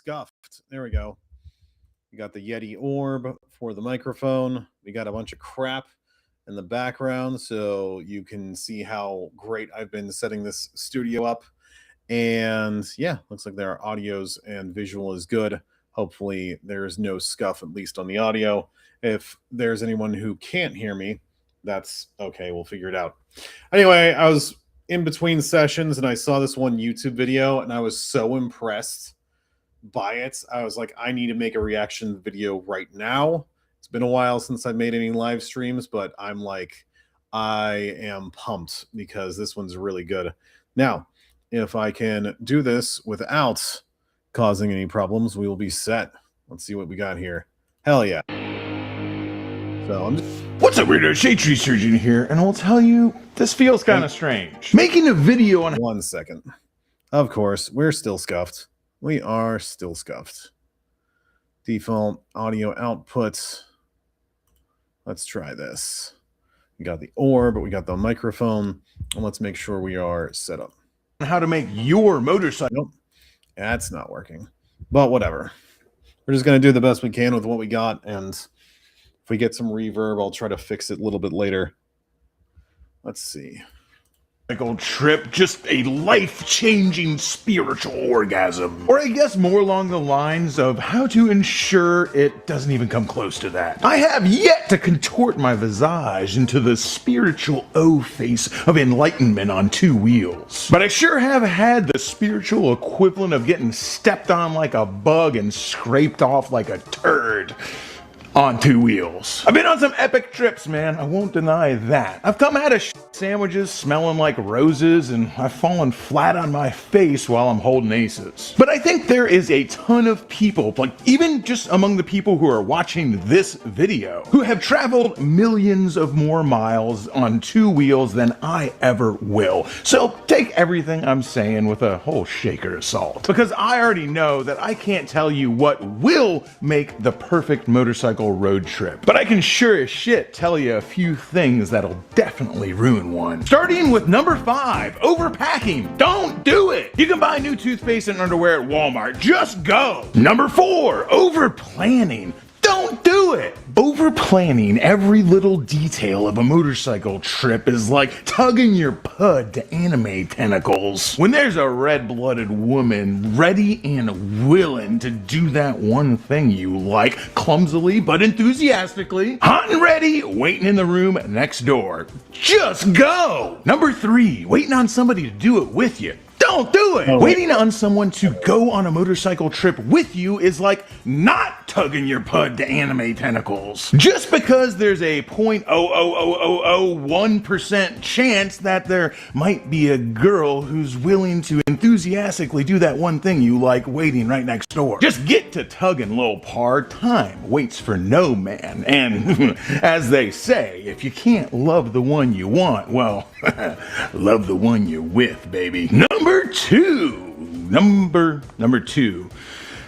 scuffed. There we go. We got the Yeti orb for the microphone. We got a bunch of crap in the background so you can see how great I've been setting this studio up. And yeah, looks like their audios and visual is good. Hopefully there's no scuff, at least on the audio. If there's anyone who can't hear me, that's okay. We'll figure it out. Anyway, I was in between sessions and I saw this one YouTube video and I was so impressed by it. I was like, I need to make a reaction video right now. It's been a while since I made any live streams, but I'm like, I am pumped because this one's really good. Now, if I can do this without causing any problems, we will be set. Let's see what we got here. Hell yeah. So I'm just... What's up, weirdo? ShadeTree Surgeon here, and I'll tell you, this feels kind of strange. Making a video on... 1 second. Of course, we're still scuffed. We are still scuffed. Default audio output. Let's try this. We got the orb, but we got the microphone. And let's make sure we are set up. How to make your motorcycle. Nope. That's not working. But whatever. We're just going to do the best we can with what we got. And if we get some reverb, I'll try to fix it a little bit later. Let's see. Trip, just a life-changing spiritual orgasm. Or I guess more along the lines of how to ensure it doesn't even come close to that. I have yet to contort my visage into the spiritual O-face of enlightenment on 2 wheels. But I sure have had the spiritual equivalent of getting stepped on like a bug and scraped off like a turd on 2 wheels. I've been on some epic trips, man. I won't deny that. I've come out of sandwiches smelling like roses, and I've fallen flat on my face while I'm holding aces. But I think there is a ton of people, like even just among the people who are watching this video, who have traveled millions of more miles on 2 wheels than I ever will. So take everything I'm saying with a whole shaker of salt. Because I already know that I can't tell you what will make the perfect motorcycle road trip. But I can sure as shit tell you a few things that'll definitely ruin one. Starting with number 5, overpacking. Don't do it. You can buy new toothpaste and underwear at Walmart. Just go. Number 4, over planning. Don't do it! Over-planning every little detail of a motorcycle trip is like tugging your pud to anime tentacles. When there's a red-blooded woman ready and willing to do that one thing you like, clumsily but enthusiastically, hot and ready, waiting in the room next door. Just go! Number 3, waiting on somebody to do it with you. Don't do it! Waiting on someone to go on a motorcycle trip with you is like not tugging your pud to anime tentacles. Just because there's a 0.00001% chance that there might be a girl who's willing to enthusiastically do that one thing you like waiting right next door. Just get to tugging, little par. Time waits for no man. And as they say, if you can't love the one you want, well, love the one you're with, baby. Number 2.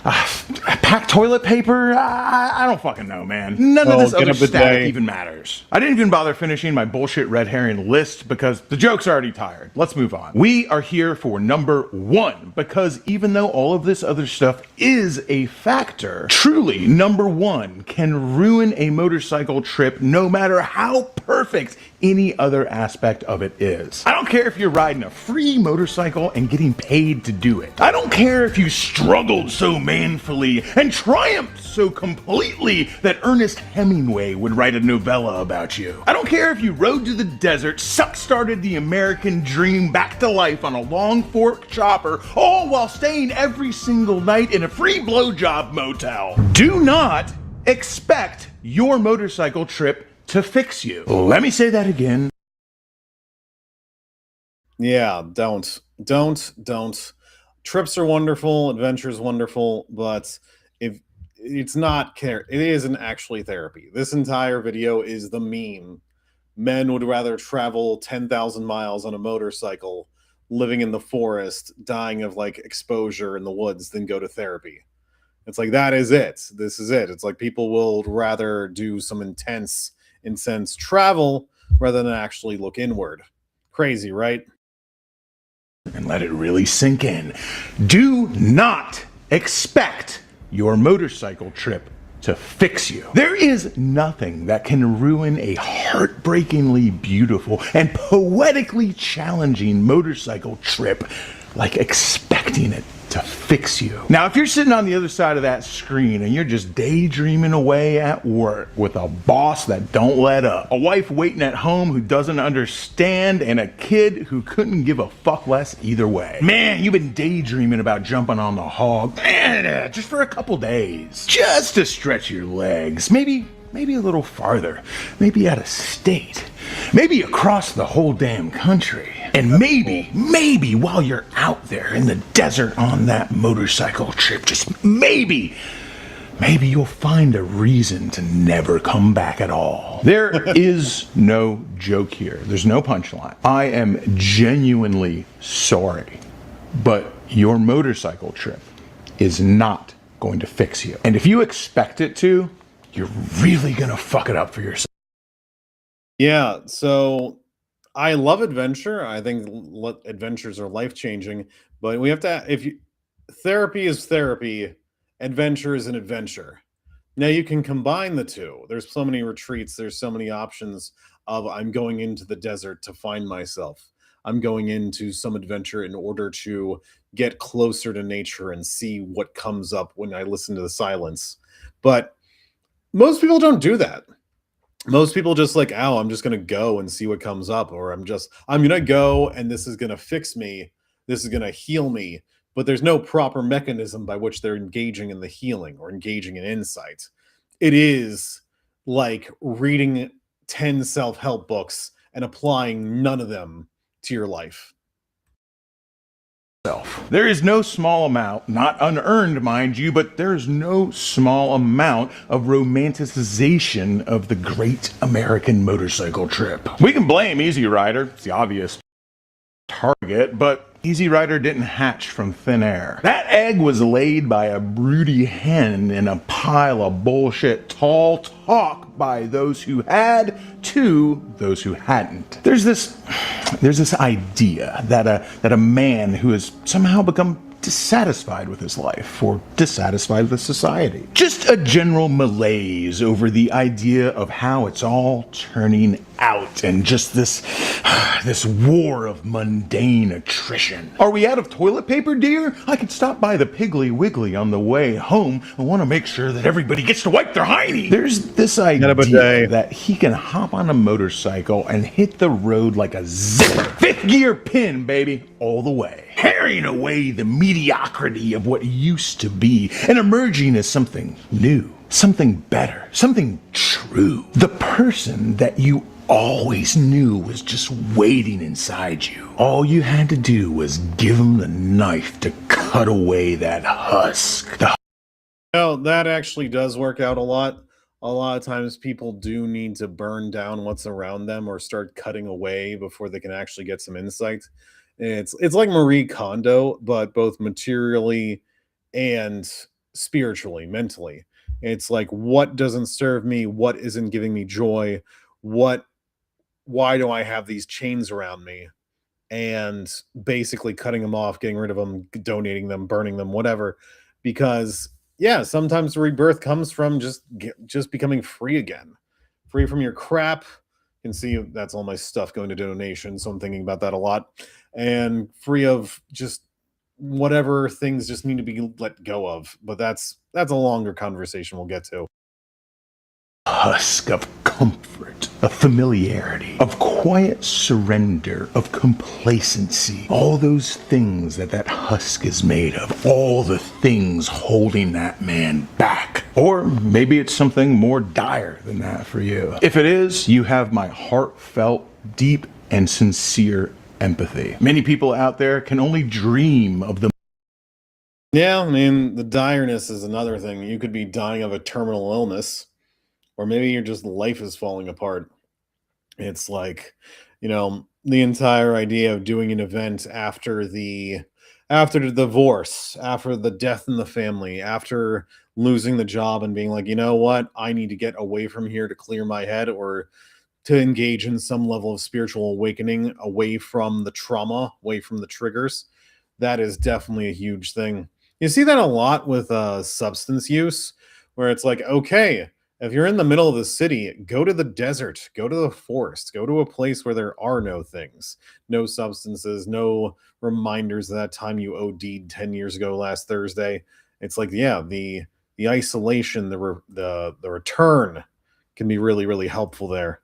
Pack toilet paper? I don't fucking know, man. None of this other static even matters. I didn't even bother finishing my bullshit red herring list because the joke's already tired. Let's move on. We are here for number 1 because even though all of this other stuff is a factor, truly number 1 can ruin a motorcycle trip no matter how perfect any other aspect of it is. I don't care if you're riding a free motorcycle and getting paid to do it. I don't care if you struggled so manfully and triumphed so completely that Ernest Hemingway would write a novella about you. I don't care if you rode to the desert, suck-started the American dream back to life on a long fork chopper, all while staying every single night in a free blowjob motel. Do not expect your motorcycle trip to fix you. Let me say that again. Yeah, don't. Trips are wonderful, adventures wonderful, but if it's not care, it isn't actually therapy. This entire video is the meme. Men would rather travel 10,000 miles on a motorcycle, living in the forest, dying of like exposure in the woods than go to therapy. It's like, that is it. This is it. It's like people will rather do some intense travel rather than actually look inward. Crazy, right? And let it really sink in. Do not expect your motorcycle trip to fix you. There is nothing that can ruin a heartbreakingly beautiful and poetically challenging motorcycle trip like expecting it to fix you. Now, if you're sitting on the other side of that screen and you're just daydreaming away at work with a boss that don't let up, a wife waiting at home who doesn't understand, and a kid who couldn't give a fuck less either way. Man, you've been daydreaming about jumping on the hog, just for a couple days, just to stretch your legs, maybe a little farther, maybe out of state, maybe across the whole damn country. And maybe while you're out there in the desert on that motorcycle trip, just maybe you'll find a reason to never come back at all. There is no joke here. There's no punchline. I am genuinely sorry, but your motorcycle trip is not going to fix you. And if you expect it to, you're really gonna fuck it up for yourself. Yeah, so I love adventure. I think adventures are life-changing, but we have to therapy is therapy, adventure is an adventure. Now you can combine the two. There's so many retreats, there's so many options of I'm going into the desert to find myself. I'm going into some adventure in order to get closer to nature and see what comes up when I listen to the silence. But most people don't do that. Most people just like, oh, I'm just going to go and see what comes up, or I'm going to go and this is going to fix me. This is going to heal me. But there's no proper mechanism by which they're engaging in the healing or engaging in insight. It is like reading 10 self-help books and applying none of them to your life. There is no small amount, not unearned, mind you, but there's no small amount of romanticization of the great American motorcycle trip. We can blame Easy Rider, it's the obvious target, but Easy Rider didn't hatch from thin air. That egg was laid by a broody hen in a pile of bullshit tall talk by those who had to those who hadn't. There's this idea that a man who has somehow become dissatisfied with his life or dissatisfied with society, just a general malaise over the idea of how it's all turning out, and just this war of mundane attrition. Are we out of toilet paper, dear? I could stop by the Piggly Wiggly on the way home. I want to make sure that everybody gets to wipe their hiney. There's this idea that he can hop on a motorcycle and hit the road like a zipper. Fifth gear pin, baby, all the way. Herring away the mediocrity of what used to be and emerging as something new, something better, something true. The person that you always knew was just waiting inside you. All you had to do was give him the knife to cut away that husk. No, that actually does work out a lot. A lot of times people do need to burn down what's around them or start cutting away before they can actually get some insight. It's like Marie Kondo, but both materially and spiritually, mentally. It's like, what doesn't serve me? What isn't giving me joy? Why do I have these chains around me? And basically cutting them off, getting rid of them, donating them, burning them, whatever. Because yeah, sometimes rebirth comes from just becoming free again, free from your crap. You can see that's all my stuff going to donation, so I'm thinking about that a lot. And free of just whatever things just need to be let go of. But that's a longer conversation we'll get to. Husk of comfort, of familiarity, of quiet surrender, of complacency. All those things that husk is made of. All the things holding that man back. Or maybe it's something more dire than that for you. If it is, you have my heartfelt, deep, and sincere empathy. Many people out there can only dream of the... Yeah, I mean, the direness is another thing. You could be dying of a terminal illness, or maybe your just life is falling apart. It's like, the entire idea of doing an event after the divorce, after the death in the family, after losing the job and being like, you know what, I need to get away from here to clear my head, or to engage in some level of spiritual awakening away from the trauma, away from the triggers. That is definitely a huge thing. You see that a lot with substance use, where it's like, okay, if you're in the middle of the city, go to the desert, go to the forest, go to a place where there are no things, no substances, no reminders of that time you OD'd 10 years ago last Thursday. It's like, yeah, the isolation, the return can be really, really helpful there.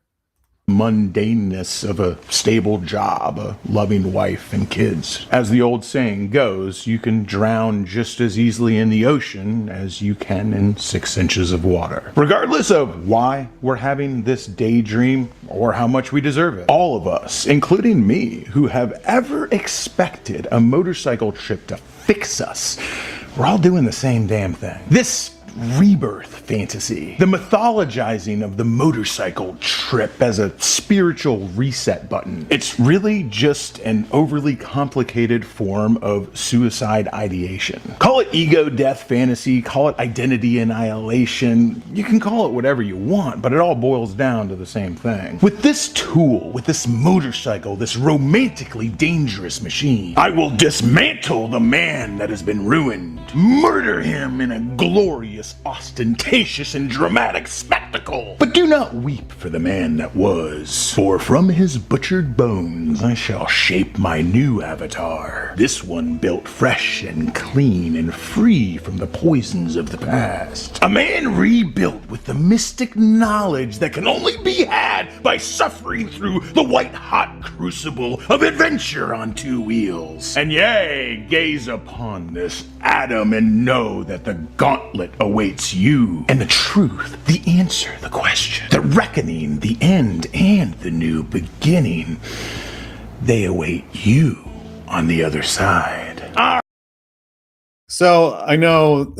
Mundaneness of a stable job, a loving wife and kids. As the old saying goes, you can drown just as easily in the ocean as you can in 6 inches of water. Regardless of why we're having this daydream or how much we deserve it, all of us, including me, who have ever expected a motorcycle trip to fix us, we're all doing the same damn thing. This rebirth fantasy, the mythologizing of the motorcycle trip as a spiritual reset button. It's really just an overly complicated form of suicide ideation. Call it ego death fantasy, call it identity annihilation, you can call it whatever you want, but it all boils down to the same thing. With this tool, with this motorcycle, this romantically dangerous machine, I will dismantle the man that has been ruined, murder him in a glorious, ostentatious, and dramatic spectacle. But do not weep for the man that was, for from his butchered bones I shall shape my new avatar. This one built fresh and clean and free from the poisons of the past. A man rebuilt with the mystic knowledge that can only be had by suffering through the white-hot crucible of adventure on 2 wheels. And yea, gaze upon this atom and know that the gauntlet awaits you. And the truth, the answer, the question, the reckoning, the end, and the new beginning, they await you on the other side. So I know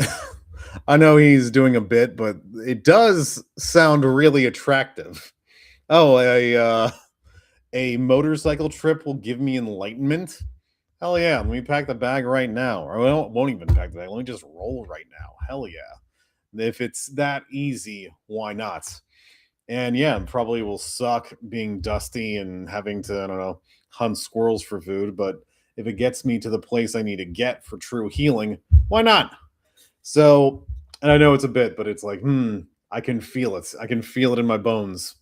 I know he's doing a bit, but it does sound really attractive. Oh, a motorcycle trip will give me enlightenment. Hell yeah, let me pack the bag right now. Or I won't even pack the bag. Let me just roll right now. Hell yeah. If it's that easy, why not? And yeah, it probably will suck being dusty and having to, I don't know, hunt squirrels for food. But if it gets me to the place I need to get for true healing, why not? So, and I know it's a bit, but it's like, I can feel it. I can feel it in my bones.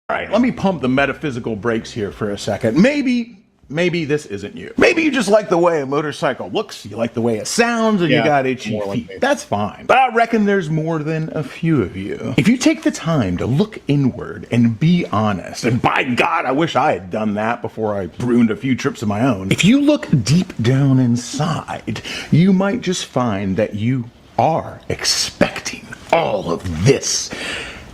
All right, let me pump the metaphysical brakes here for a second. Maybe this isn't you. Maybe you just like the way a motorcycle looks, you like the way it sounds, and you got itchy feet. Like that's fine. But I reckon there's more than a few of you. If you take the time to look inward and be honest, and by God, I wish I had done that before I ruined a few trips of my own. If you look deep down inside, you might just find that you are expecting all of this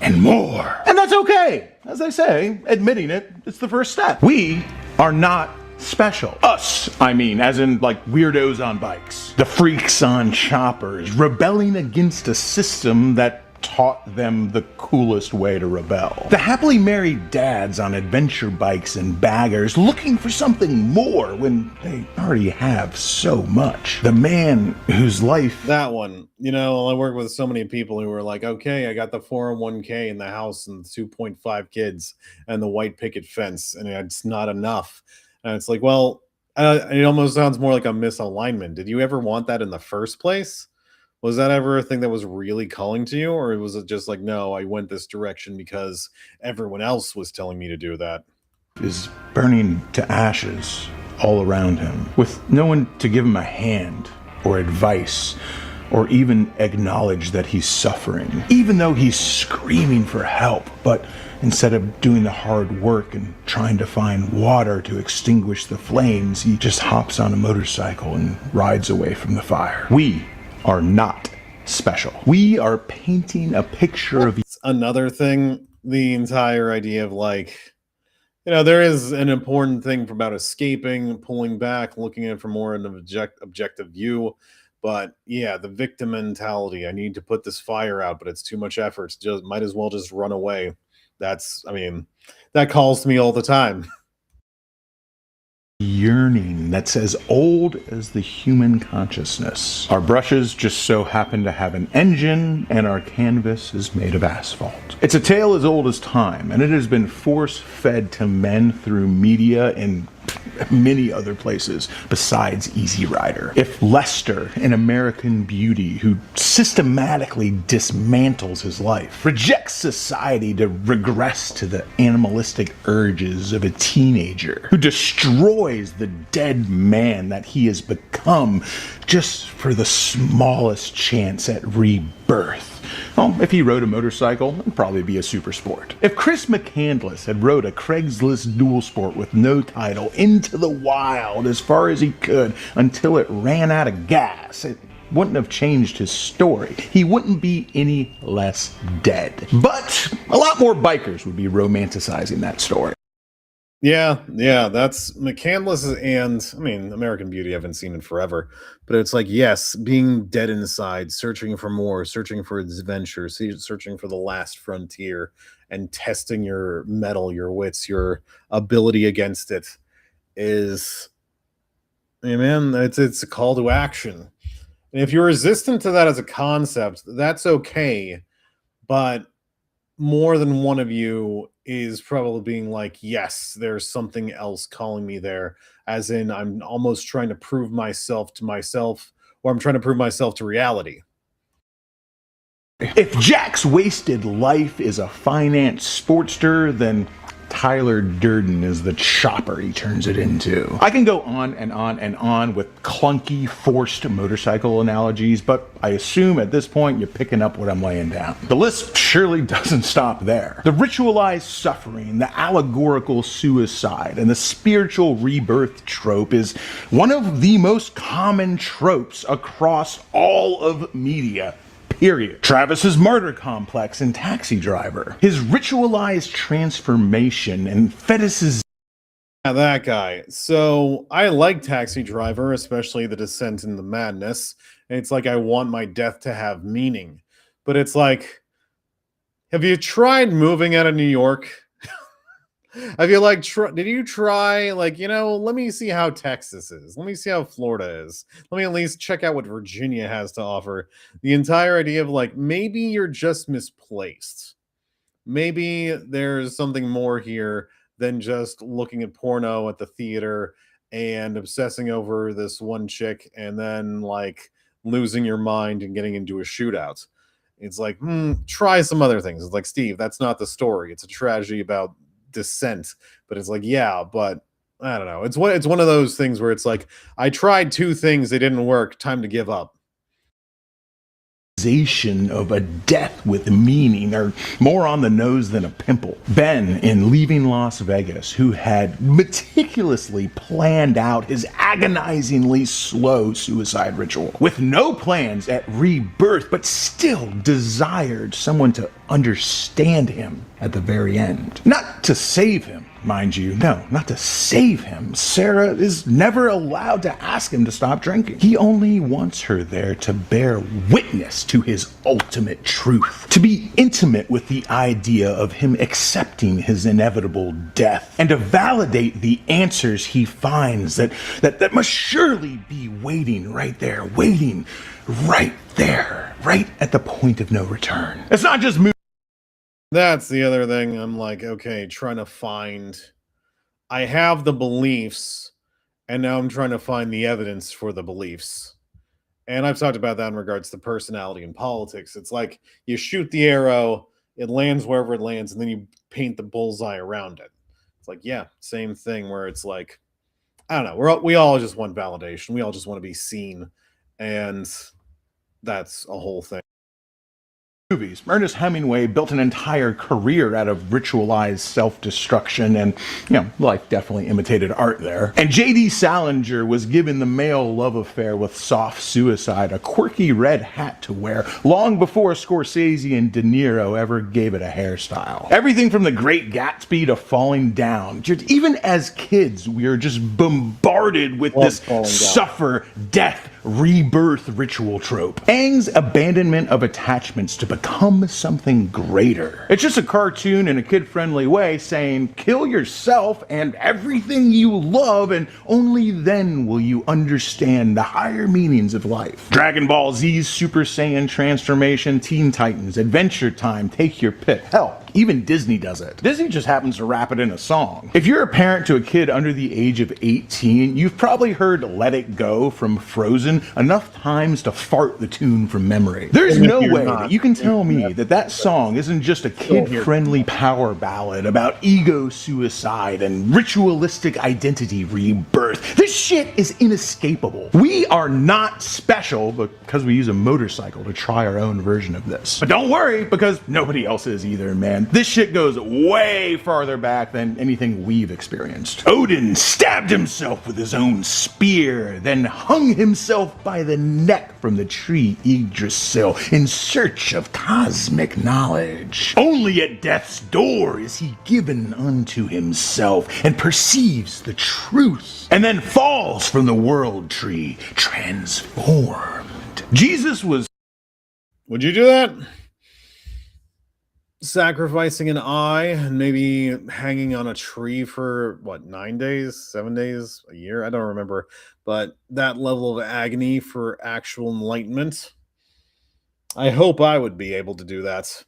and more. And that's okay. As I say, admitting it's the first step. We are not special. Us, I mean, as in like weirdos on bikes, the freaks on choppers, rebelling against a system that taught them the coolest way to rebel. The happily married dads on adventure bikes and baggers looking for something more when they already have so much. The man whose life... That one, I work with so many people who were like, okay, I got the 401k in the house and 2.5 kids and the white picket fence, and it's not enough. And it's like, well, it almost sounds more like a misalignment. Did you ever want that in the first place? Was that ever a thing that was really calling to you? Or was it just like, no, I went this direction because everyone else was telling me to do that? Is burning to ashes all around him, with no one to give him a hand or advice or even acknowledge that he's suffering, even though he's screaming for help. But instead of doing the hard work and trying to find water to extinguish the flames, he just hops on a motorcycle and rides away from the fire. We are not special. We are painting a picture of... Another thing, the entire idea of like, there is an important thing about escaping, pulling back, looking at it from more an objective view. But yeah, the victim mentality. I need to put this fire out, but it's too much effort. Just might as well just run away. That calls to me all the time. Yearning that's as old as the human consciousness. Our brushes just so happen to have an engine, and our canvas is made of asphalt. It's a tale as old as time, and it has been force-fed to men through media in many other places besides Easy Rider. If Lester, an American beauty who systematically dismantles his life, rejects society to regress to the animalistic urges of a teenager, who destroys the dead man that he has become just for the smallest chance at rebirth. Well, if he rode a motorcycle, it'd probably be a super sport. If Chris McCandless had rode a Craigslist dual sport with no title into the wild as far as he could until it ran out of gas, it wouldn't have changed his story. He wouldn't be any less dead. But a lot more bikers would be romanticizing that story. Yeah, that's McCandless, and I mean, American Beauty, I haven't seen in forever, but it's like, yes, being dead inside, searching for more, searching for adventure, searching for the last frontier, and testing your mettle, your wits, your ability against it is, hey man, it's a call to action. And if you're resistant to that as a concept, that's okay, but more than one of you is probably being like, yes, there's something else calling me there, as in I'm almost trying to prove myself to myself, or I'm trying to prove myself to reality. If Jack's wasted life is a finance sportster, then Tyler Durden is the chopper he turns it into. I can go on and on and on with clunky, forced motorcycle analogies, but I assume at this point you're picking up what I'm laying down. The list surely doesn't stop there. The ritualized suffering, the allegorical suicide, and the spiritual rebirth trope is one of the most common tropes across all of media. Period. Travis's martyr complex in Taxi Driver, his ritualized transformation and fetishes. Yeah, that guy. So I like Taxi Driver, especially the descent into madness. And it's like I want my death to have meaning, but it's like, have you tried moving out of New York? Have you like did you try like, let me see how Texas is, let me see how Florida is, let me at least check out what Virginia has to offer. The entire idea of like, maybe you're just misplaced, maybe there's something more here than just looking at porno at the theater and obsessing over this one chick and then like losing your mind and getting into a shootout. It's like, try some other things. It's like, Steve, that's not the story. It's a tragedy about descent. But it's like, yeah, but I don't know. It's one of those things where it's like, I tried two things, they didn't work, time to give up. Of a death with meaning are more on the nose than a pimple. Ben in Leaving Las Vegas, who had meticulously planned out his agonizingly slow suicide ritual with no plans at rebirth, but still desired someone to understand him at the very end. Not to save him, mind you. No, not to save him. Sarah is never allowed to ask him to stop drinking. He only wants her there to bear witness to his ultimate truth, to be intimate with the idea of him accepting his inevitable death, and to validate the answers he finds that must surely be waiting right there, right at the point of no return. It's not just That's the other thing. I'm like, okay, trying to find, I have the beliefs, and now I'm trying to find the evidence for the beliefs. And I've talked about that in regards to personality and politics. It's like you shoot the arrow, it lands wherever it lands, and then you paint the bullseye around it. It's like, yeah, same thing where it's like, I don't know, we all just want validation. We all just want to be seen. And that's a whole thing. Movies. Ernest Hemingway built an entire career out of ritualized self-destruction, and, life definitely imitated art there. And J.D. Salinger was given the male love affair with soft suicide, a quirky red hat to wear, long before Scorsese and De Niro ever gave it a hairstyle. Everything from The Great Gatsby to Falling Down. Even as kids, we are just bombarded with this suffer, death, rebirth ritual trope. Aang's abandonment of attachments to become something greater. It's just a cartoon in a kid-friendly way saying, kill yourself and everything you love, and only then will you understand the higher meanings of life. Dragon Ball Z's Super Saiyan transformation, Teen Titans, Adventure Time, take your pick. Hell, even Disney does it. Disney just happens to rap it in a song. If you're a parent to a kid under the age of 18, you've probably heard Let It Go from Frozen enough times to fart the tune from memory. There's no way that you can tell me that that song isn't just a kid-friendly power ballad about ego suicide and ritualistic identity rebirth. This shit is inescapable. We are not special because we use a motorcycle to try our own version of this. But don't worry, because nobody else is either, man. This shit goes way farther back than anything we've experienced. Odin stabbed himself with his own spear, then hung himself by the neck from the tree Yggdrasil in search of cosmic knowledge. Only at death's door is he given unto himself and perceives the truth, and then falls from the world tree transformed. Jesus was... Would you do that? Sacrificing an eye and maybe hanging on a tree for, what, 9 days, 7 days, a year? I don't remember. But that level of agony for actual enlightenment, I hope I would be able to do that.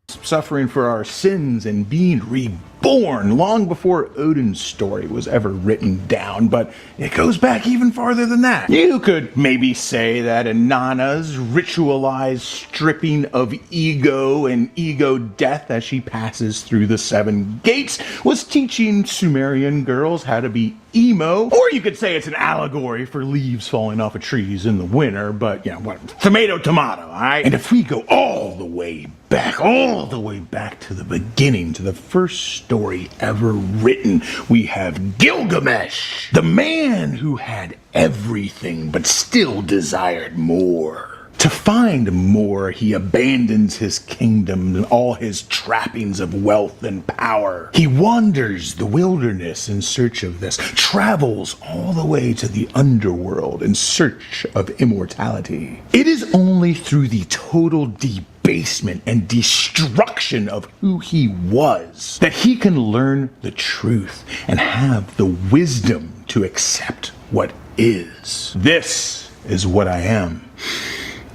Suffering for our sins and being reborn long before Odin's story was ever written down, but it goes back even farther than that. You could maybe say that Inanna's ritualized stripping of ego and ego death as she passes through the 7 gates was teaching Sumerian girls how to be emo. Or you could say it's an allegory for leaves falling off of trees in the winter, but yeah, what? Tomato, alright? And if we go all the way back to the beginning, to the first story ever written, we have Gilgamesh, the man who had everything but still desired more. To find more, he abandons his kingdom and all his trappings of wealth and power. He wanders the wilderness in search of this, travels all the way to the underworld in search of immortality. It is only through the total debasement and destruction of who he was that he can learn the truth and have the wisdom to accept what is. This is what I am.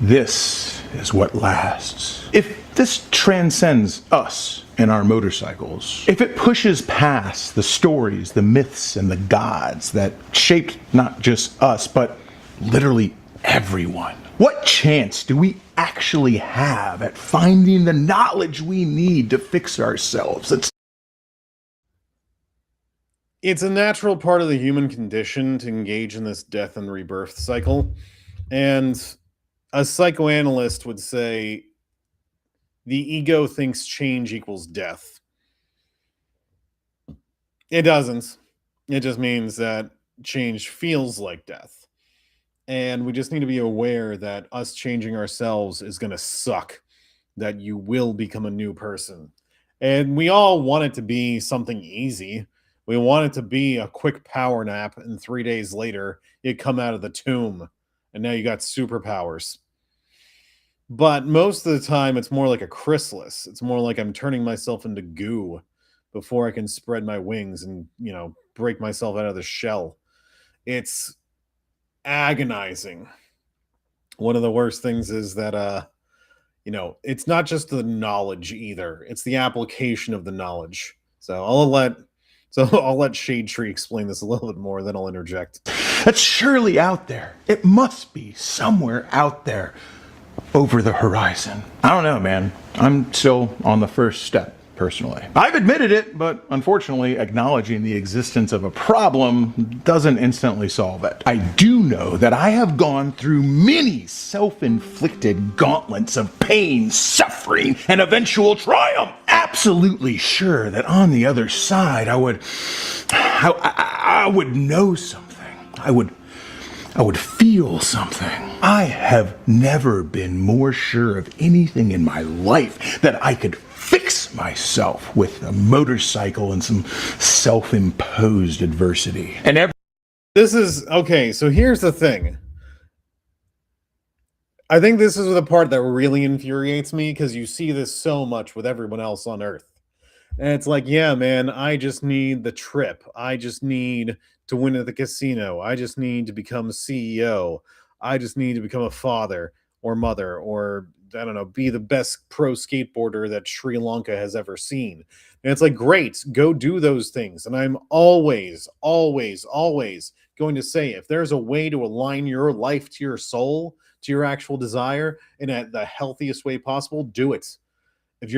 This is what lasts. If this transcends us and our motorcycles, if it pushes past the stories, the myths, and the gods that shaped not just us, but literally everyone, what chance do we actually have at finding the knowledge we need to fix ourselves? It's a natural part of the human condition to engage in this death and rebirth cycle. And a psychoanalyst would say the ego thinks change equals death. It doesn't. It just means that change feels like death. And we just need to be aware that us changing ourselves is going to suck, that you will become a new person. And we all want it to be something easy. We want it to be a quick power nap, and 3 days later, you come out of the tomb, and now you got superpowers. But most of the time, it's more like a chrysalis. It's more like I'm turning myself into goo before I can spread my wings and, break myself out of the shell. It's agonizing. One of the worst things is that, it's not just the knowledge either. It's the application of the knowledge. So I'll let ShadeTree explain this a little bit more, then I'll interject. That's surely out there. It must be somewhere out there over the horizon. I don't know, man. I'm still on the first step, personally. I've admitted it, but unfortunately, acknowledging the existence of a problem doesn't instantly solve it. I do know that I have gone through many self-inflicted gauntlets of pain, suffering, and eventual triumph. Absolutely sure that on the other side, I would know something. I would feel something. I have never been more sure of anything in my life that I could fix myself with a motorcycle and some self-imposed adversity. And This is okay. So here's the thing. I think this is the part that really infuriates me because you see this so much with everyone else on Earth. And it's like, yeah, man, I just need the trip. I just need to win at the casino. I just need to become CEO. I just need to become a father or mother or, I don't know, be the best pro skateboarder that Sri Lanka has ever seen. And it's like, great, go do those things. And I'm always, always, always going to say, if there's a way to align your life to your soul, to your actual desire, and at the healthiest way possible, do it. If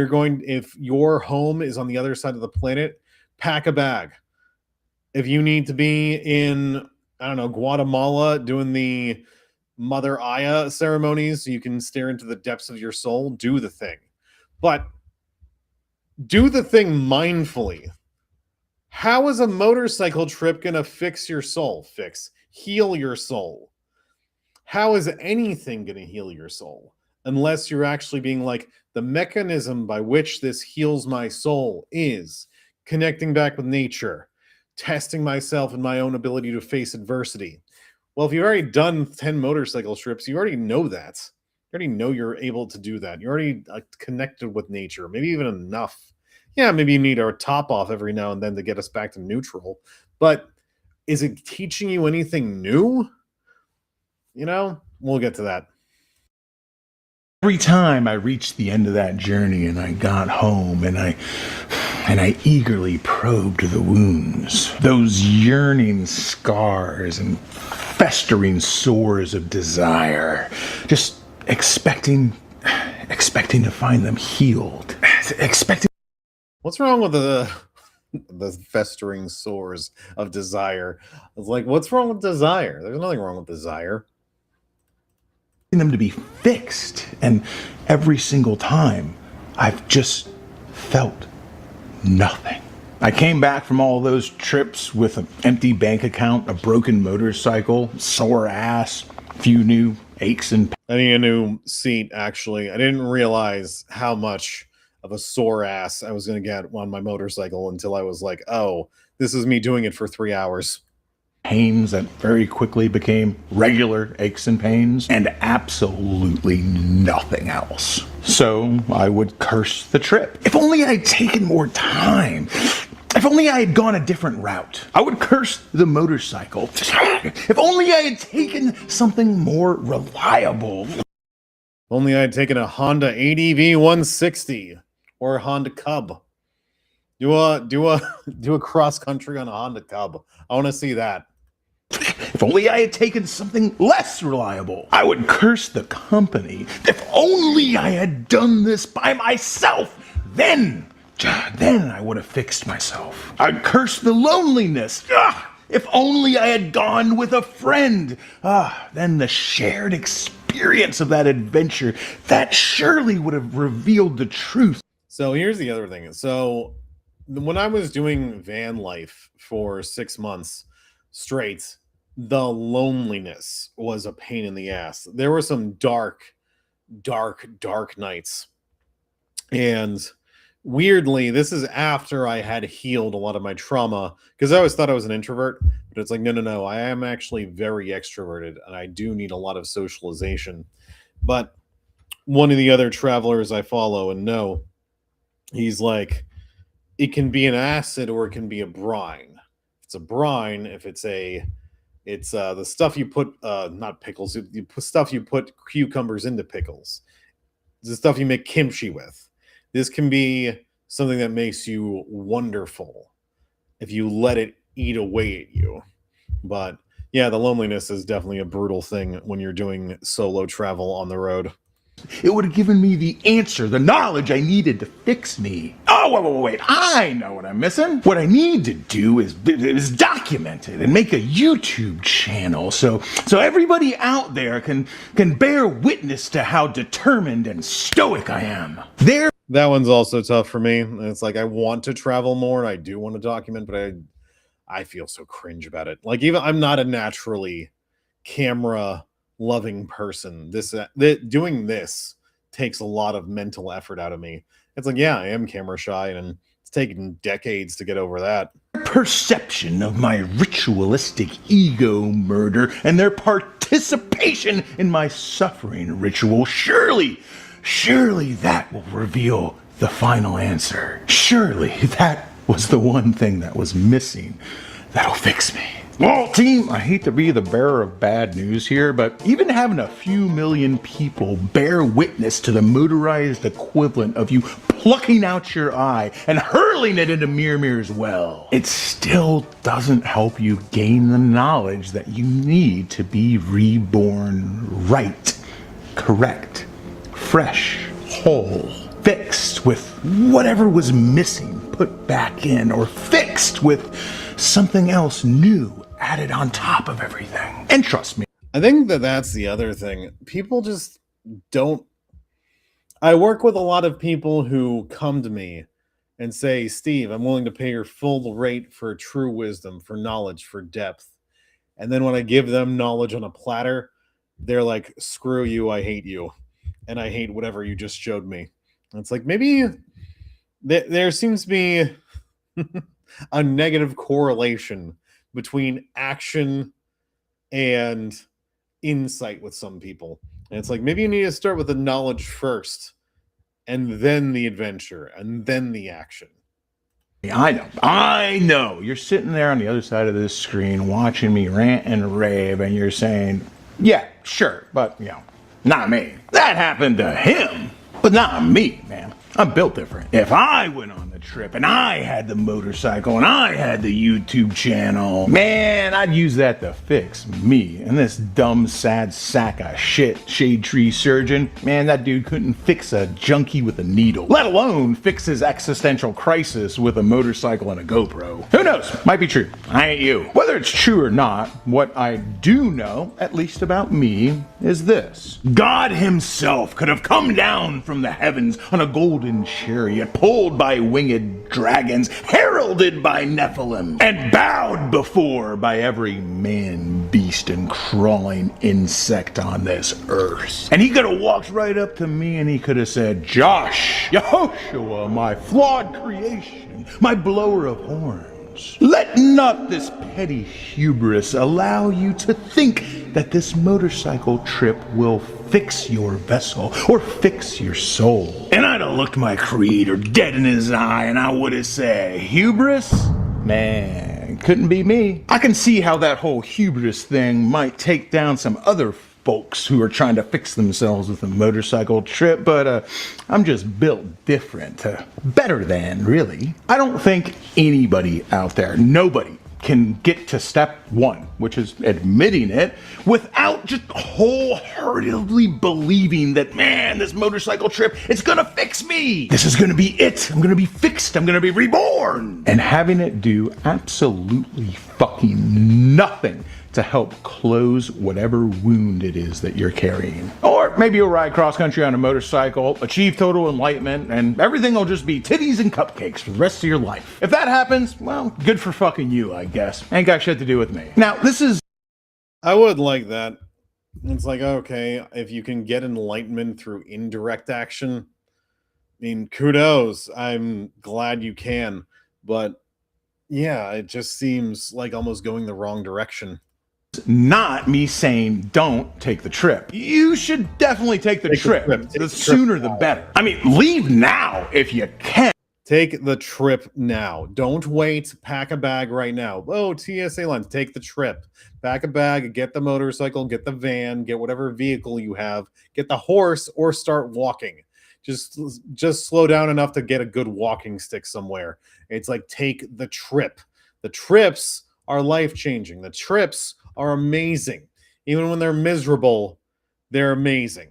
your home is on the other side of the planet, pack a bag. If you need to be in, I don't know, Guatemala doing the Mother Aya ceremonies so you can stare into the depths of your soul, do the thing. But do the thing mindfully. How is a motorcycle trip going to fix your soul? Heal your soul. How is anything going to heal your soul? Unless you're actually being like, the mechanism by which this heals my soul is connecting back with nature, testing myself and my own ability to face adversity. Well, if you've already done 10 motorcycle trips, you already know that. You already know you're able to do that. You're already connected with nature, maybe even enough. Yeah, maybe you need our top off every now and then to get us back to neutral. But is it teaching you anything new? You know, we'll get to that. Every time I reached the end of that journey and I got home and I eagerly probed the wounds, those yearning scars and festering sores of desire, just expecting to find them healed, expecting. What's wrong with the festering sores of desire? It's like, what's wrong with desire? There's nothing wrong with desire. Them to be fixed, and every single time I've just felt nothing. I came back from all those trips with an empty bank account, a broken motorcycle, sore ass, a few new aches and pains. I need a new seat, actually. I didn't realize how much of a sore ass I was going to get on my motorcycle until I was like, oh, this is me doing it for 3 hours. Pains that very quickly became regular aches and pains, and absolutely nothing else. So I would curse the trip. If only I'd taken more time. If only I had gone a different route. I would curse the motorcycle. If only I had taken something more reliable. If only I had taken a Honda ADV 160 or a Honda Cub. Do a cross country on a Honda Cub. I want to see that. If only I had taken something less reliable. I would curse the company. If only I had done this by myself, then I would have fixed myself. I'd curse the loneliness. If only I had gone with a friend. Then the shared experience of that adventure, that surely would have revealed the truth. So here's the other thing. So when I was doing van life for 6 months straight, the loneliness was a pain in the ass. There were some dark nights. And weirdly, this is after I had healed a lot of my trauma, because I always thought I was an introvert, but it's like, no, I am actually very extroverted and I do need a lot of socialization. But one of the other travelers I follow and know, he's like, it can be an acid or it can be a brine. It's a brine if it's the stuff you put not pickles, stuff you put cucumbers into pickles. It's the stuff you make kimchi with. This can be something that makes you wonderful if you let it eat away at you. But yeah, the loneliness is definitely a brutal thing when you're doing solo travel on the road. It would have given me the answer, the knowledge I needed to fix me. Oh, wait, I know what I'm missing. What I need to do is document it and make a YouTube channel so everybody out there can bear witness to how determined and stoic I am. That one's also tough for me. It's like, I want to travel more and I do want to document, but I feel so cringe about it. Like, even I'm not a naturally camera loving person. Doing this takes a lot of mental effort out of me. It's like, yeah, I am camera shy and It's taken decades to get over that. Perception of my ritualistic ego murder and their participation in my suffering ritual, surely that will reveal the final answer. Surely that was the one thing that was missing that'll fix me. Well, team, I hate to be the bearer of bad news here, but even having a few million people bear witness to the motorized equivalent of you plucking out your eye and hurling it into Mirmir's well, it still doesn't help you gain the knowledge that you need to be reborn right, correct, fresh, whole, fixed with whatever was missing, put back in, or fixed with something else new added on top of everything. And trust me, I think that's the other thing. People just don't. I work with a lot of people who come to me and say, Steve, I'm willing to pay your full rate for true wisdom, for knowledge, for depth. And then when I give them knowledge on a platter, they're like, screw you, I hate you. And I hate whatever you just showed me. And it's like, maybe there seems to be a negative correlation between action and insight with some people. And it's like, maybe you need to start with the knowledge first, and then the adventure, and then the action. I know. You're sitting there on the other side of this screen watching me rant and rave, and you're saying, yeah, sure, but, not me. That happened to him, but not me, man. I'm built different. If I went on the trip and I had the motorcycle and I had the YouTube channel, man, I'd use that to fix me. And this dumb, sad sack of shit ShadeTree surgeon, man, that dude couldn't fix a junkie with a needle, let alone fix his existential crisis with a motorcycle and a GoPro. Who knows? Might be true. I ain't you. Whether it's true or not, what I do know, at least about me, is this. God himself could have come down from the heavens on a golden chariot pulled by winged dragons, heralded by Nephilim, and bowed before by every man, beast, and crawling insect on this earth. And he could have walked right up to me and he could have said, Josh, Yehoshua, my flawed creation, my blower of horns, let not this petty hubris allow you to think that this motorcycle trip will fix your vessel or fix your soul. And I'd have looked my creator dead in his eye and I would have said, hubris? Man, couldn't be me. I can see how that whole hubris thing might take down some other folks who are trying to fix themselves with a motorcycle trip, but I'm just built different. Better than, really. I don't think anybody out there, nobody, can get to step one, which is admitting it, without just wholeheartedly believing that, man, this motorcycle trip, it's gonna fix me. This is gonna be it. I'm gonna be fixed. I'm gonna be reborn. And having it do absolutely fucking nothing to help close whatever wound it is that you're carrying. Or maybe you'll ride cross country on a motorcycle, achieve total enlightenment, and everything will just be titties and cupcakes for the rest of your life. If that happens, well, good for fucking you, I guess. Ain't got shit to do with me. Now, this is... I would like that. It's like, okay, if you can get enlightenment through indirect action, I mean, kudos. I'm glad you can. But yeah, it just seems like almost going the wrong direction. Not me saying don't take the trip. You should definitely take the trip. The sooner the better. I mean, leave now if you can. Take the trip now. Don't wait. Pack a bag right now. Oh, TSA lines. Take the trip. Pack a bag. Get the motorcycle. Get the van. Get whatever vehicle you have. Get the horse or start walking. Just slow down enough to get a good walking stick somewhere. It's like, take the trip. The trips are life-changing. The trips are amazing. Even when they're miserable, they're amazing.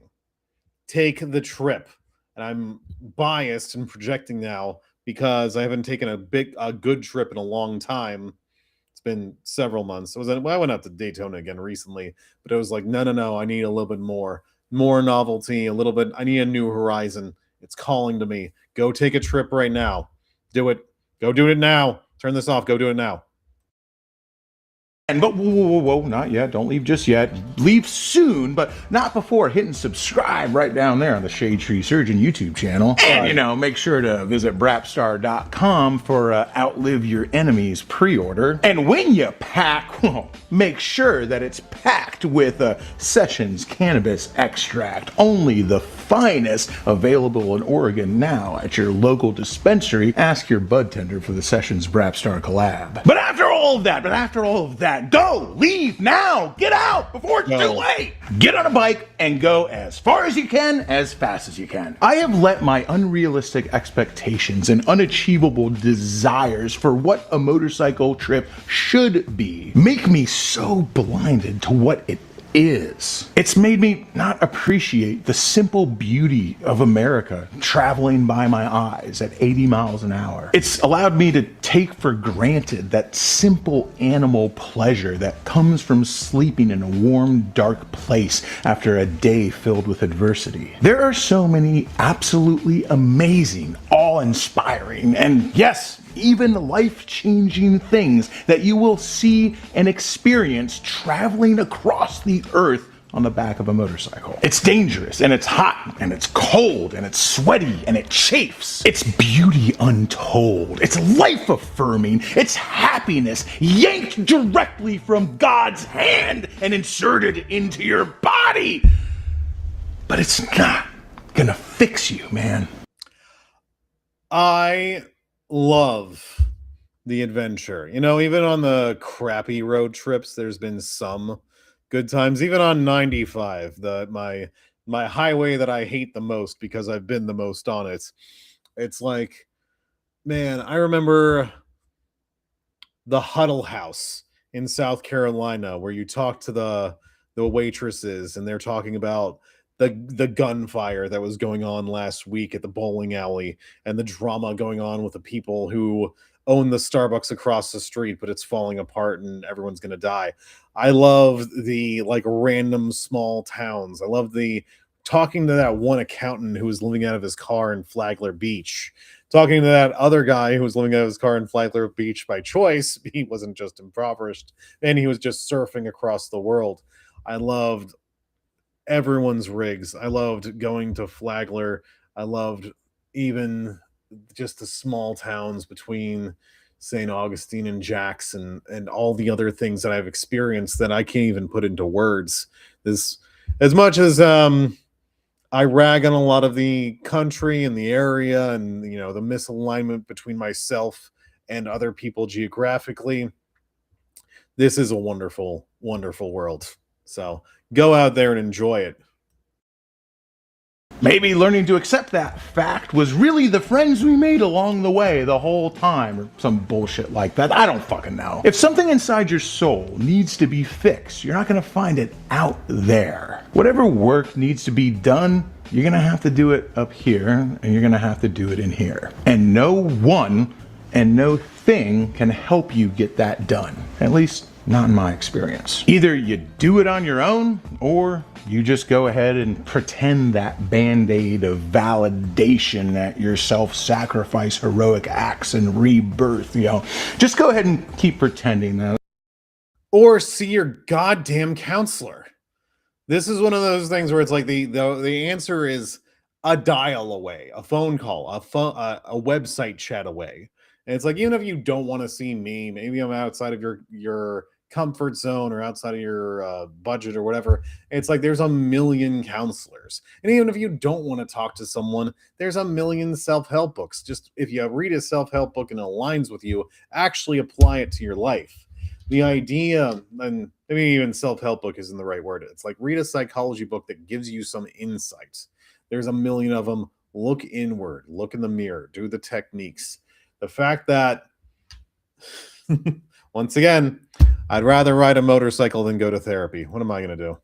Take the trip. And I'm biased and projecting now because I haven't taken a good trip in a long time. It's been several months. I went out to Daytona again recently, but it was like, no, I need a little bit more novelty, a little bit. I need a new horizon. It's calling to me. Go take a trip right now. Do it. Go do it now. Turn this off. Go do it now. But whoa, not yet. Don't leave just yet. Leave soon, but not before hitting subscribe right down there on the ShadeTree Surgeon YouTube channel. And, make sure to visit brapstar.com for Outlive Your Enemies pre-order. And when you pack, well, make sure that it's packed with Sessions Cannabis Extract. Only the finest, available in Oregon now at your local dispensary. Ask your bud tender for the Sessions Brapstar collab. But after all of that, go, leave now, get out before it's too late. Get on a bike and go as far as you can, as fast as you can. I have let my unrealistic expectations and unachievable desires for what a motorcycle trip should be make me so blinded to what it is. It's made me not appreciate the simple beauty of America traveling by my eyes at 80 miles an hour. It's allowed me to take for granted that simple animal pleasure that comes from sleeping in a warm, dark place after a day filled with adversity. There are so many absolutely amazing, awe-inspiring, and yes, even life-changing things that you will see and experience traveling across the earth on the back of a motorcycle. It's dangerous, and it's hot, and it's cold, and it's sweaty, and it chafes. It's beauty untold. It's life-affirming. It's happiness yanked directly from God's hand and inserted into your body. But it's not gonna fix you, man. I love the adventure. Even on the crappy road trips, there's been some good times. Even on 95, my highway that I hate the most because I've been the most on it. It's like, man, I remember the Huddle House in South Carolina where you talk to the waitresses and they're talking about the gunfire that was going on last week at the bowling alley and the drama going on with the people who own the Starbucks across the street, but it's falling apart and everyone's going to die. I love the random small towns. I love the talking to that one accountant who was living out of his car in Flagler Beach, talking to that other guy who was living out of his car in Flagler Beach by choice. He wasn't just impoverished, and he was just surfing across the world. I loved everyone's rigs. I loved going to Flagler. I loved even just the small towns between St. Augustine and Jackson and all the other things that I've experienced that I can't even put into words. This, as much as I rag on a lot of the country and the area and the misalignment between myself and other people geographically, this is a wonderful, wonderful world. So go out there and enjoy it. Maybe learning to accept that fact was really the friends we made along the way the whole time, or some bullshit like that. I don't fucking know. If something inside your soul needs to be fixed, you're not gonna find it out there. Whatever work needs to be done, you're gonna have to do it up here, and you're gonna have to do it in here. And no one and no thing can help you get that done. At least, not in my experience. Either you do it on your own, or you just go ahead and pretend that band-aid of validation at your self-sacrifice, heroic acts, and rebirth, Just go ahead and keep pretending that. Or see your goddamn counselor. This is one of those things where it's like the answer is a dial away, a phone call, a website chat away. And it's like, even if you don't want to see me, maybe I'm outside of your comfort zone or outside of your budget or whatever. It's like there's a million counselors. And even if you don't want to talk to someone, there's a million self-help books. Just if you read a self-help book and it aligns with you, actually apply it to your life. The idea, and maybe even self-help book isn't the right word. It's like read a psychology book that gives you some insights. There's a million of them. Look inward, look in the mirror, do the techniques. The fact that, once again, I'd rather ride a motorcycle than go to therapy. What am I going to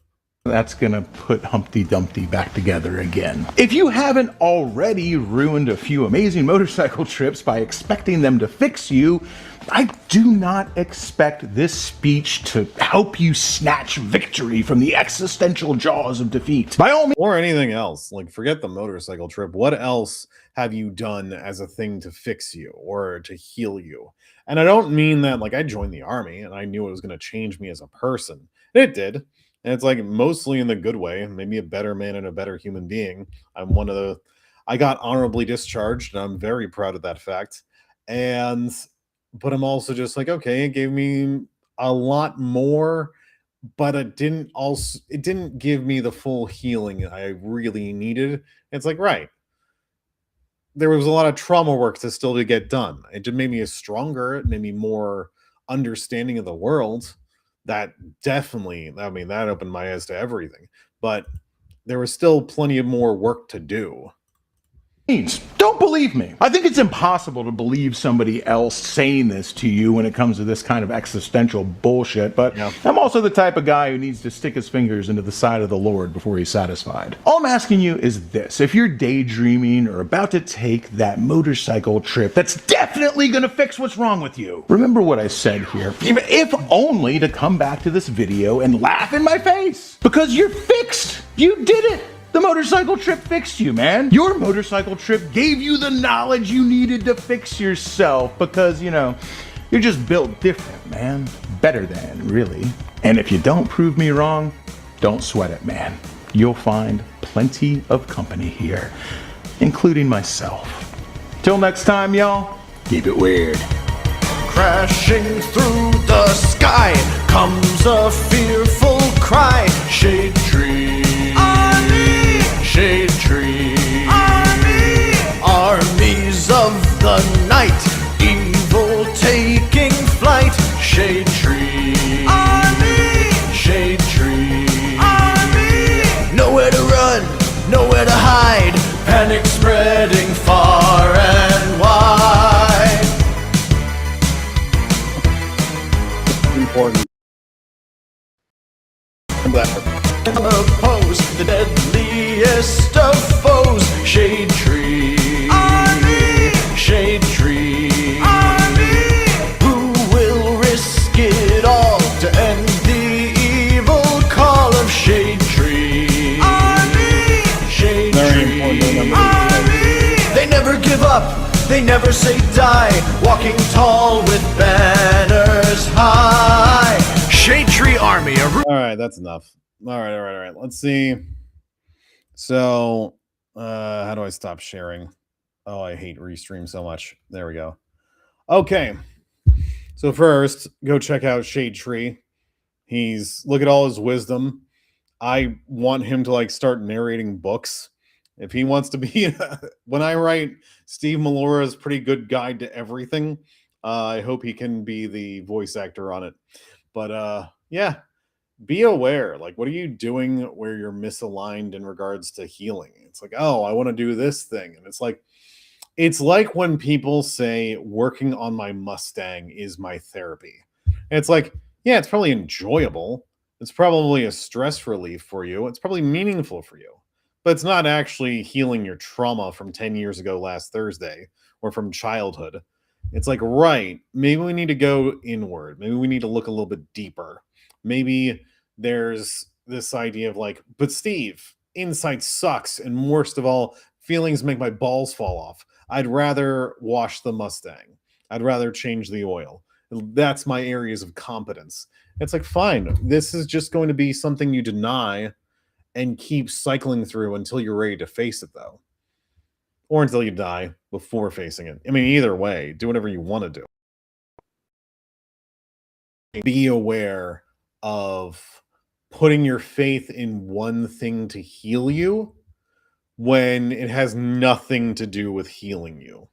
do? That's gonna put Humpty Dumpty back together again. If you haven't already ruined a few amazing motorcycle trips by expecting them to fix you, I do not expect this speech to help you snatch victory from the existential jaws of defeat. By all means, or anything else. Like, forget the motorcycle trip. What else have you done as a thing to fix you or to heal you? And I don't mean that like I joined the army and I knew it was going to change me as a person. It did. And it's like mostly in the good way, maybe a better man and a better human being. I got honorably discharged and I'm very proud of that fact. But I'm also just like, okay, it gave me a lot more, but it didn't give me the full healing I really needed. It's like, right, there was a lot of trauma work to get done. It just made me stronger. It made me more understanding of the world. That definitely, I mean, that opened my eyes to everything. But there was still plenty of more work to do. don't believe me. I think it's impossible to believe somebody else saying this to you when it comes to this kind of existential bullshit, but Yeah. I'm also the type of guy who needs to stick his fingers into the side of the Lord before he's satisfied. All I'm asking you is this: if you're daydreaming or about to take that motorcycle trip that's definitely gonna fix what's wrong with you, remember what I said here, if only to come back to this video and laugh in my face, because you're fixed. You did it. The motorcycle trip fixed you, man. Your motorcycle trip gave you the knowledge you needed to fix yourself because, you know, you're just built different, man. Better than, really. And if you don't prove me wrong, don't sweat it, man. You'll find plenty of company here, including myself. Till next time, y'all, keep it weird. Crashing through the sky comes a fearful cry. ShadeTree. ShadeTree. Armies of the night, evil taking flight. ShadeTree. ShadeTree. Nowhere to run, nowhere to hide. Panic spreading far and wide. Important. Oppose the deadliest of foes. ShadeTree. ShadeTree. Who will risk it all to end the evil call of ShadeTree? ShadeTree. They never give up, they never say die, walking tall with banners high. ShadeTree Army. All right, that's enough. All right. Let's see. So, how do I stop sharing? Oh, I hate Restream so much. There we go. Okay. So first, go check out ShadeTree. Look at all his wisdom. I want him to like start narrating books. If he wants to be, when I write Steve Mollura's pretty good guide to everything, I hope he can be the voice actor on it. But yeah, be aware. Like, what are you doing where you're misaligned in regards to healing? It's like, oh, I want to do this thing. And it's like when people say working on my Mustang is my therapy. And it's like, yeah, it's probably enjoyable. It's probably a stress relief for you. It's probably meaningful for you. But it's not actually healing your trauma from 10 years ago last Thursday or from childhood. It's like, right, maybe we need to go inward. Maybe we need to look a little bit deeper. Maybe there's this idea of like, but Steve, insight sucks. And worst of all, feelings make my balls fall off. I'd rather wash the Mustang. I'd rather change the oil. That's my areas of competence. It's like, fine, this is just going to be something you deny and keep cycling through until you're ready to face it, though. Or until you die before facing it. I mean, either way, do whatever you want to do. Be aware of putting your faith in one thing to heal you when it has nothing to do with healing you.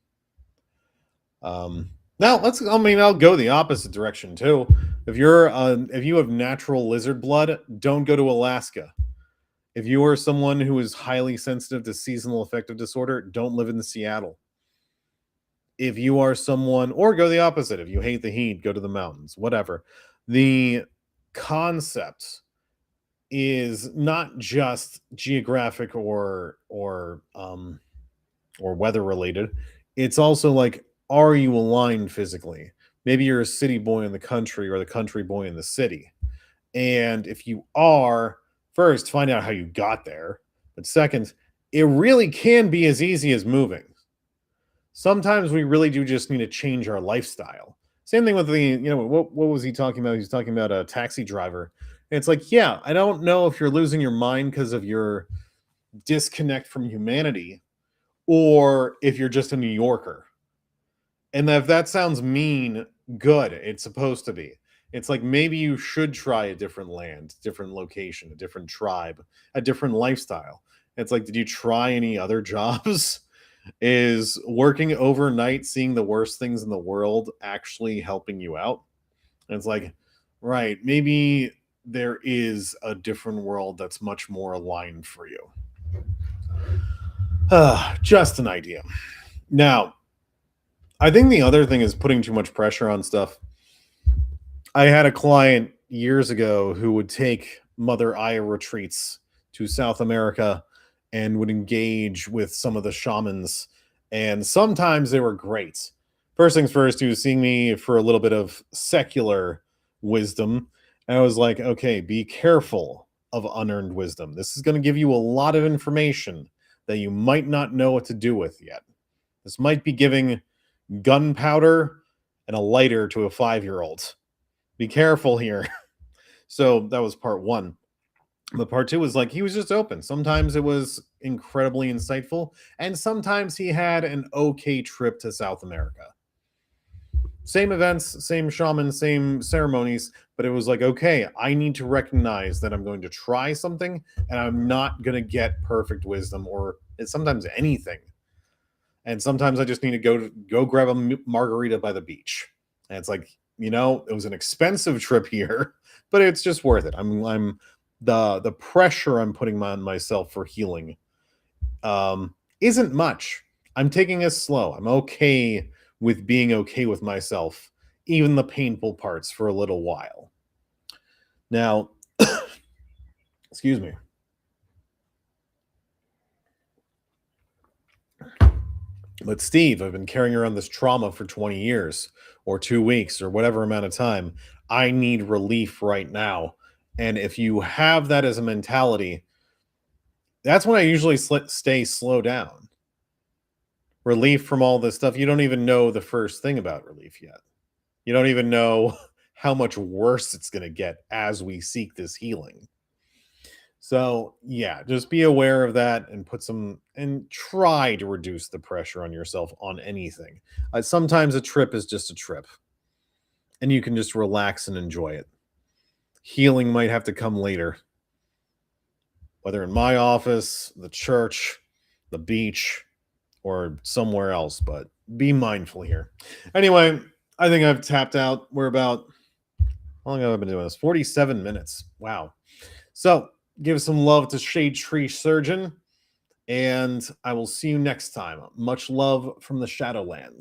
Now I'll go the opposite direction too. If you have natural lizard blood, don't go to Alaska. If you are someone who is highly sensitive to seasonal affective disorder, don't live in Seattle. If you are someone, or go the opposite. If you hate the heat, go to the mountains, whatever. The concept is not just geographic or weather related. It's also like, are you aligned physically? Maybe you're a city boy in the country or the country boy in the city. And if you are, first, find out how you got there. But second, it really can be as easy as moving. Sometimes we really do just need to change our lifestyle. Same thing with what was he talking about? He's talking about a taxi driver. And it's like, yeah, I don't know if you're losing your mind because of your disconnect from humanity or if you're just a New Yorker. And if that sounds mean, good. It's supposed to be. It's like maybe you should try a different land, different location, a different tribe, a different lifestyle. It's like, did you try any other jobs? Is working overnight, seeing the worst things in the world actually helping you out? And it's like, right, maybe there is a different world that's much more aligned for you. Just an idea. Now, I think the other thing is putting too much pressure on stuff. I had a client years ago who would take Mother Aya retreats to South America and would engage with some of the shamans. And sometimes they were great. First things first, he was seeing me for a little bit of secular wisdom. And I was like, okay, be careful of unearned wisdom. This is going to give you a lot of information that you might not know what to do with yet. This might be giving gunpowder and a lighter to a 5-year-old. Be careful here. So that was part one. But part two was like, he was just open. Sometimes it was incredibly insightful, and sometimes he had an okay trip to South America. Same events, same shaman, same ceremonies, but it was like, okay, I need to recognize that I'm going to try something and I'm not going to get perfect wisdom or sometimes anything. And sometimes I just need to go grab a margarita by the beach. And it's like, it was an expensive trip here, but it's just worth it. I'm the pressure I'm putting on myself for healing isn't much. I'm taking it slow. I'm okay with being okay with myself, even the painful parts, for a little while. Now, excuse me. But Steve, I've been carrying around this trauma for 20 years or 2 weeks or whatever amount of time. I need relief right now. And if you have that as a mentality, that's when I usually slow down. Relief from all this stuff. You don't even know the first thing about relief yet. You don't even know how much worse it's going to get as we seek this healing. So yeah, just be aware of that and try to reduce the pressure on yourself on anything. Sometimes a trip is just a trip and you can just relax and enjoy it. Healing might have to come later, whether in my office, the church, the beach, or somewhere else, but be mindful here. Anyway, I think I've tapped out. We're about, how long have I been doing this? 47 minutes. Wow. So give some love to ShadeTree Surgeon, and I will see you next time. Much love from the Shadowlands.